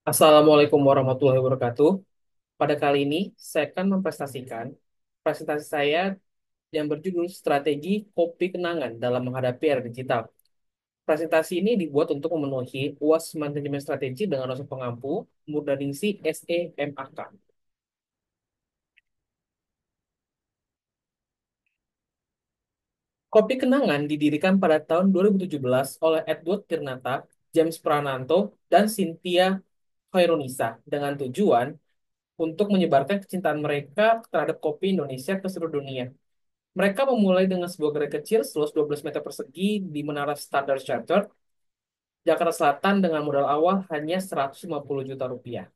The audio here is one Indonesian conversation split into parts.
Assalamualaikum warahmatullahi wabarakatuh. Pada kali ini, saya akan presentasi saya yang berjudul Strategi Kopi Kenangan dalam Menghadapi Era Digital. Presentasi ini dibuat untuk memenuhi UAS Manajemen Strategi dengan dosen pengampu Murdaningsi SEMAK. Kopi Kenangan didirikan pada tahun 2017 oleh Edward Tirnata, James Prananto, dan Cynthia Hoirunisa dengan tujuan untuk menyebarkan kecintaan mereka terhadap kopi Indonesia ke seluruh dunia. Mereka memulai dengan sebuah gerai kecil seluas 12 meter persegi di Menara Standard Chartered, Jakarta Selatan dengan modal awal hanya 150 juta rupiah.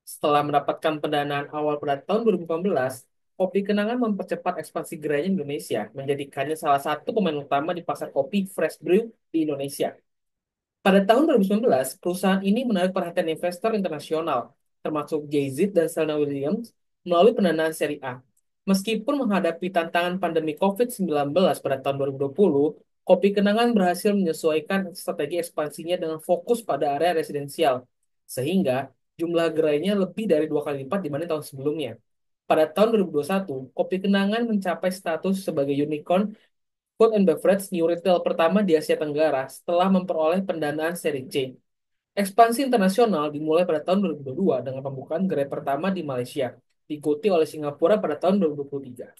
Setelah mendapatkan pendanaan awal pada tahun 2018, Kopi Kenangan mempercepat ekspansi gerainya di Indonesia, menjadikannya salah satu pemain utama di pasar kopi fresh brew di Indonesia. Pada tahun 2019, perusahaan ini menarik perhatian investor internasional, termasuk Jay-Z dan Serena Williams, melalui pendanaan seri A. Meskipun menghadapi tantangan pandemi COVID-19 pada tahun 2020, Kopi Kenangan berhasil menyesuaikan strategi ekspansinya dengan fokus pada area residensial, sehingga jumlah gerainya lebih dari 2 kali lipat dibanding tahun sebelumnya. Pada tahun 2021, Kopi Kenangan mencapai status sebagai unicorn food and beverage new retail pertama di Asia Tenggara setelah memperoleh pendanaan seri C. Ekspansi internasional dimulai pada tahun 2022 dengan pembukaan gerai pertama di Malaysia, diikuti oleh Singapura pada tahun 2023.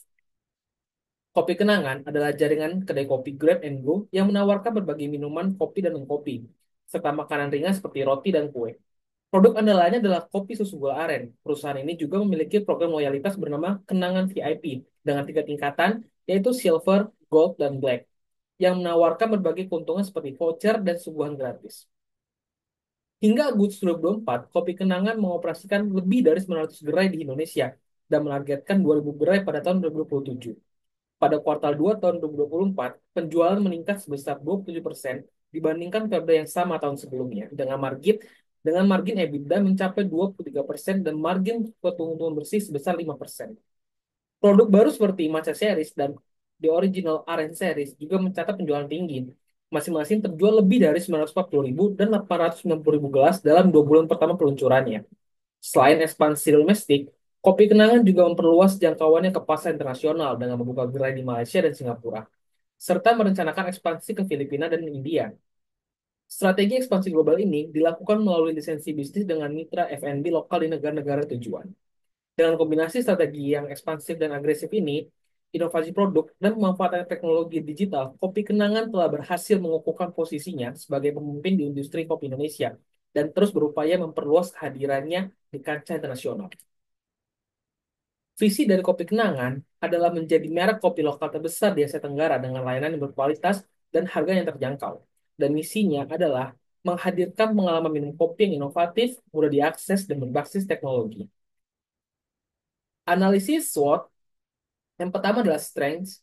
Kopi Kenangan adalah jaringan kedai kopi Grab and Go yang menawarkan berbagai minuman kopi dan non-kopi, serta makanan ringan seperti roti dan kue. Produk andalannya adalah kopi susu gula aren. Perusahaan ini juga memiliki program loyalitas bernama Kenangan VIP dengan 3 tingkatan, yaitu Silver, Gold, dan Black, yang menawarkan berbagai keuntungan seperti voucher dan suguhan gratis. Hingga Agustus 2024, Kopi Kenangan mengoperasikan lebih dari 900 gerai di Indonesia dan menargetkan 2.000 gerai pada tahun 2027. Pada kuartal 2 tahun 2024, penjualan meningkat sebesar 27% dibandingkan periode yang sama tahun sebelumnya, dengan margin EBITDA mencapai 23% dan margin keuntungan bersih sebesar 5%. Produk baru seperti Matcha Series dan The Original Orange Series juga mencatat penjualan tinggi. Masing-masing terjual lebih dari 940.000 dan 890.000 gelas dalam 2 bulan pertama peluncurannya. Selain ekspansi domestik, Kopi Kenangan juga memperluas jangkauannya ke pasar internasional dengan membuka gerai di Malaysia dan Singapura, serta merencanakan ekspansi ke Filipina dan India. Strategi ekspansi global ini dilakukan melalui lisensi bisnis dengan mitra F&B lokal di negara-negara tujuan. Dengan kombinasi strategi yang ekspansif dan agresif ini, inovasi produk, dan pemanfaatan teknologi digital, Kopi Kenangan telah berhasil mengukuhkan posisinya sebagai pemimpin di industri kopi Indonesia dan terus berupaya memperluas kehadirannya di kancah internasional. Visi dari Kopi Kenangan adalah menjadi merek kopi lokal terbesar di Asia Tenggara dengan layanan yang berkualitas dan harga yang terjangkau. Dan misinya adalah menghadirkan pengalaman minum kopi yang inovatif, mudah diakses, dan berbasis teknologi. Analisis SWOT yang pertama adalah strengths.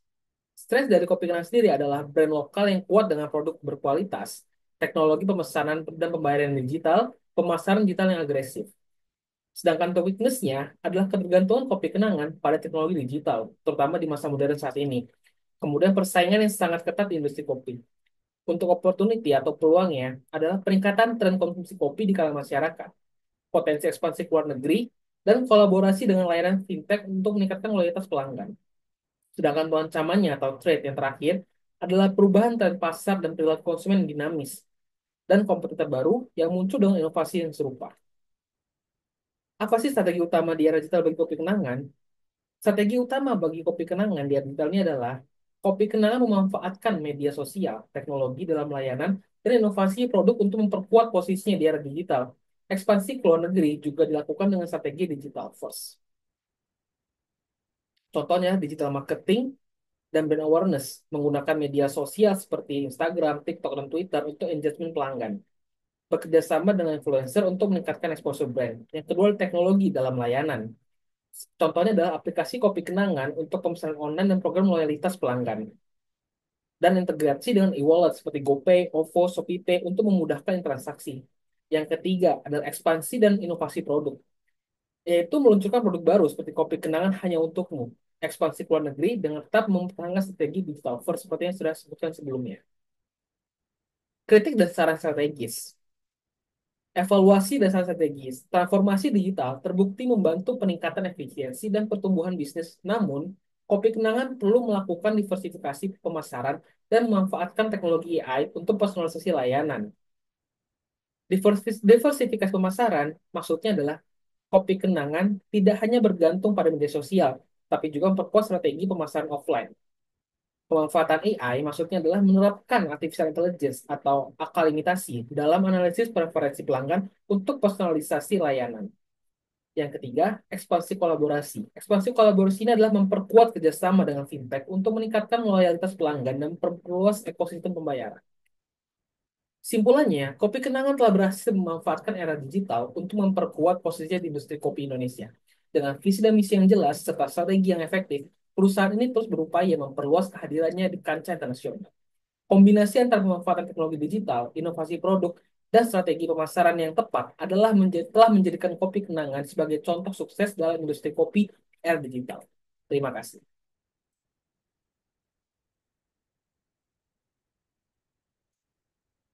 Strengths dari Kopi Kenangan sendiri adalah brand lokal yang kuat dengan produk berkualitas, teknologi pemesanan dan pembayaran digital, pemasaran digital yang agresif. Sedangkan untuk weakness-nya adalah ketergantungan Kopi Kenangan pada teknologi digital, terutama di masa modern saat ini. Kemudian persaingan yang sangat ketat di industri kopi. Untuk opportunity atau peluangnya adalah peningkatan tren konsumsi kopi di kalangan masyarakat, potensi ekspansi ke luar negeri, dan kolaborasi dengan layanan fintech untuk meningkatkan loyalitas pelanggan. Sedangkan untuk ancamannya atau threat yang terakhir adalah perubahan tren pasar dan perilaku konsumen yang dinamis, dan kompetitor baru yang muncul dengan inovasi yang serupa. Apa sih strategi utama di era digital bagi Kopi Kenangan? Strategi utama bagi Kopi Kenangan di era digital ini adalah Kopi Kenangan memanfaatkan media sosial, teknologi dalam layanan, dan inovasi produk untuk memperkuat posisinya di era digital. Ekspansi ke luar negeri juga dilakukan dengan strategi digital first. Contohnya digital marketing dan brand awareness menggunakan media sosial seperti Instagram, TikTok, dan Twitter untuk engagement pelanggan. Bekerja sama dengan influencer untuk meningkatkan exposure brand. Yang kedua, teknologi dalam layanan. Contohnya adalah aplikasi Kopi Kenangan untuk pemesanan online dan program loyalitas pelanggan. Dan integrasi dengan e-wallet seperti GoPay, OVO, ShopeePay untuk memudahkan transaksi. Yang ketiga adalah ekspansi dan inovasi produk, yaitu meluncurkan produk baru seperti Kopi Kenangan hanya untukmu. Ekspansi ke luar negeri dengan tetap mempertahankan strategi digital first seperti yang sudah disebutkan sebelumnya. Kritik dan saran strategis. Evaluasi dasar strategis. Transformasi digital terbukti membantu peningkatan efisiensi dan pertumbuhan bisnis. Namun, Kopi Kenangan perlu melakukan diversifikasi pemasaran dan memanfaatkan teknologi AI untuk personalisasi layanan. Diversifikasi pemasaran maksudnya adalah Kopi Kenangan tidak hanya bergantung pada media sosial, tapi juga memperkuat strategi pemasaran offline. Pemanfaatan AI maksudnya adalah menerapkan artificial intelligence atau akal imitasi dalam analisis preferensi pelanggan untuk personalisasi layanan. Yang ketiga, ekspansi kolaborasi. Ekspansi kolaborasi ini adalah memperkuat kerjasama dengan fintech untuk meningkatkan loyalitas pelanggan dan memperluas ekosistem pembayaran. Simpulannya, Kopi Kenangan telah berhasil memanfaatkan era digital untuk memperkuat posisinya di industri kopi Indonesia. Dengan visi dan misi yang jelas serta strategi yang efektif, perusahaan ini terus berupaya memperluas kehadirannya di kancah internasional. Kombinasi antara pemanfaatan teknologi digital, inovasi produk, dan strategi pemasaran yang tepat telah menjadikan Kopi Kenangan sebagai contoh sukses dalam industri kopi era digital. Terima kasih.